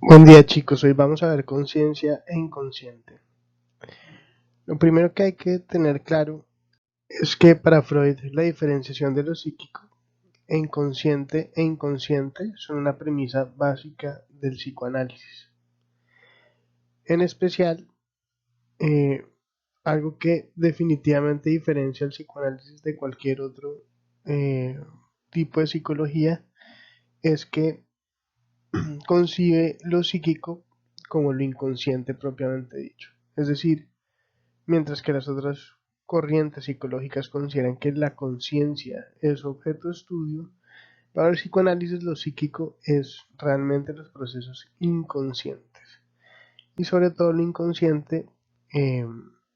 Buen día chicos, hoy vamos a ver conciencia e inconsciente. Lo primero que hay que tener claro es que para Freud la diferenciación de lo psíquico e inconsciente son una premisa básica del psicoanálisis. En especial, eh, algo que definitivamente diferencia el psicoanálisis de cualquier otro eh, tipo de psicología es que concibe lo psíquico como lo inconsciente propiamente dicho. Es decir, mientras que las otras corrientes psicológicas consideran que la conciencia es objeto de estudio, para el psicoanálisis lo psíquico es realmente los procesos inconscientes y sobre todo lo inconsciente eh,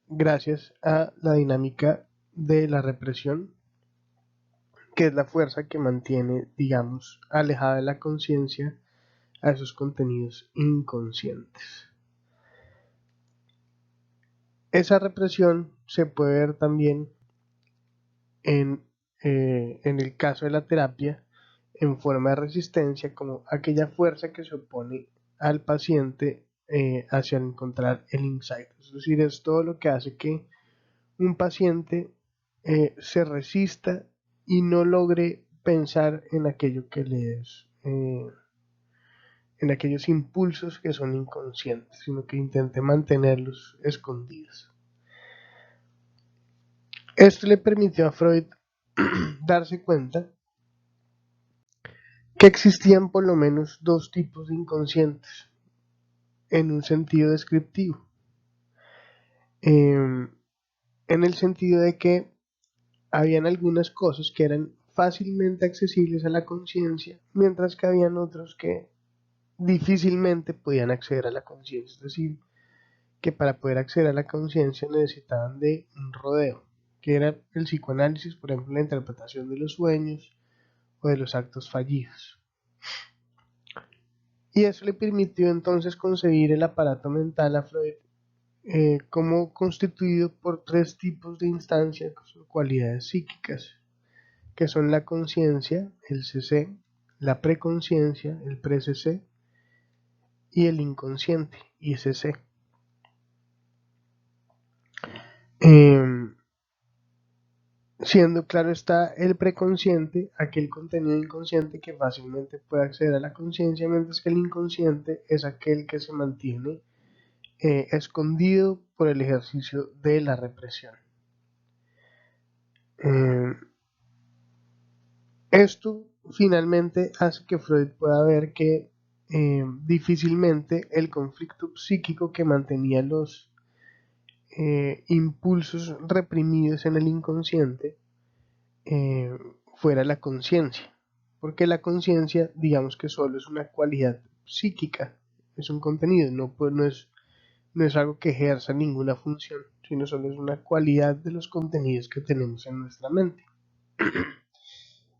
gracias a la dinámica de la represión, que es la fuerza que mantiene, digamos, alejada de la conciencia a esos contenidos inconscientes. Esa represión se puede ver también en, en el caso de la terapia en forma de resistencia como aquella fuerza que se opone al paciente hacia encontrar el insight. Es decir, es todo lo que hace que un paciente se resista y no logre pensar en aquello que le es, en aquellos impulsos que son inconscientes, sino que intente mantenerlos escondidos. Esto le permitió a Freud darse cuenta que existían por lo menos dos tipos de inconscientes en un sentido descriptivo, en el sentido de que habían algunas cosas que eran fácilmente accesibles a la conciencia, mientras que habían otros que difícilmente podían acceder a la conciencia, es decir, que para poder acceder a la conciencia necesitaban de un rodeo, que era el psicoanálisis, por ejemplo, la interpretación de los sueños o de los actos fallidos. Y eso le permitió entonces concebir el aparato mental a Freud como constituido por tres tipos de instancias con cualidades psíquicas, que son la conciencia, el CC, la preconciencia, el pre-CC, y el inconsciente, ICC. Eh, Siendo claro está el preconsciente, aquel contenido inconsciente que fácilmente puede acceder a la conciencia, mientras que el inconsciente es aquel que se mantiene escondido por el ejercicio de la represión. Eh, Esto finalmente hace que Freud pueda ver que difícilmente el conflicto psíquico que mantenía los impulsos reprimidos en el inconsciente eh, fuera la conciencia, porque la conciencia, digamos que solo es una cualidad psíquica, es un contenido, no es algo que ejerza ninguna función, sino solo es una cualidad de los contenidos que tenemos en nuestra mente.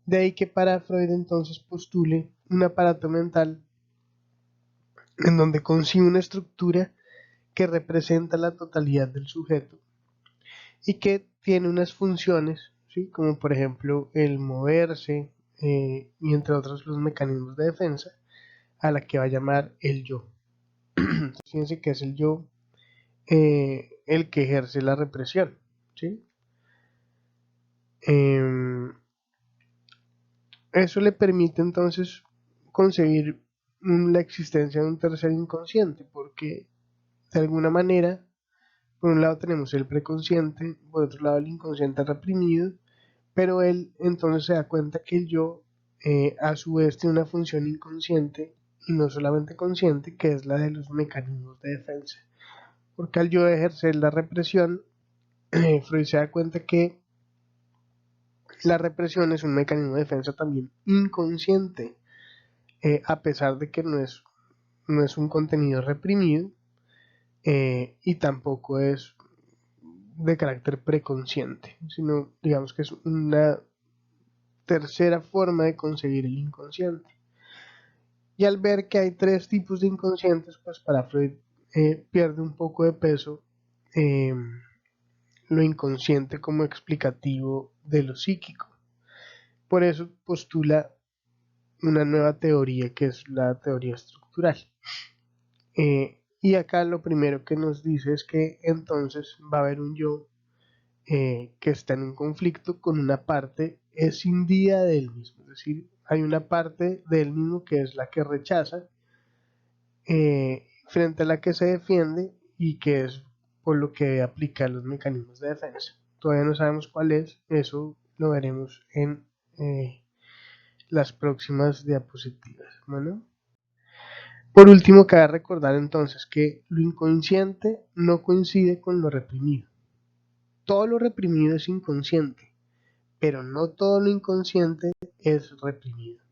De ahí que para Freud entonces postule un aparato mental en donde concibe una estructura que representa la totalidad del sujeto y que tiene unas funciones, ¿sí? Como por ejemplo el moverse y entre otros los mecanismos de defensa a la que va a llamar el yo. Entonces, fíjense que es el yo el que ejerce la represión, ¿sí? Eh, Eso le permite entonces concebir la existencia de un tercer inconsciente, porque de alguna manera, por un lado tenemos el preconsciente, por otro lado el inconsciente reprimido, pero él entonces se da cuenta que el yo a su vez tiene una función inconsciente y no solamente consciente, que es la de los mecanismos de defensa. Porque al yo ejercer la represión, Freud se da cuenta que la represión es un mecanismo de defensa también inconsciente, a pesar de que no es un contenido reprimido y tampoco es de carácter preconsciente, sino digamos que es una tercera forma de concebir el inconsciente. Y al ver que hay tres tipos de inconscientes, pues para Freud pierde un poco de peso eh, lo inconsciente como explicativo de lo psíquico. Por eso postula una nueva teoría que es la teoría estructural. Y acá lo primero que nos dice es que entonces va a haber un yo que está en un conflicto con una parte escindida de él mismo. Es decir, hay una parte de él mismo que es la que rechaza frente a la que se defiende y que es por lo que debe aplicar los mecanismos de defensa. Todavía no sabemos cuál es, eso lo veremos en las próximas diapositivas. Bueno, por último, cabe recordar entonces que lo inconsciente no coincide con lo reprimido. Todo lo reprimido es inconsciente, pero no todo lo inconsciente es reprimido.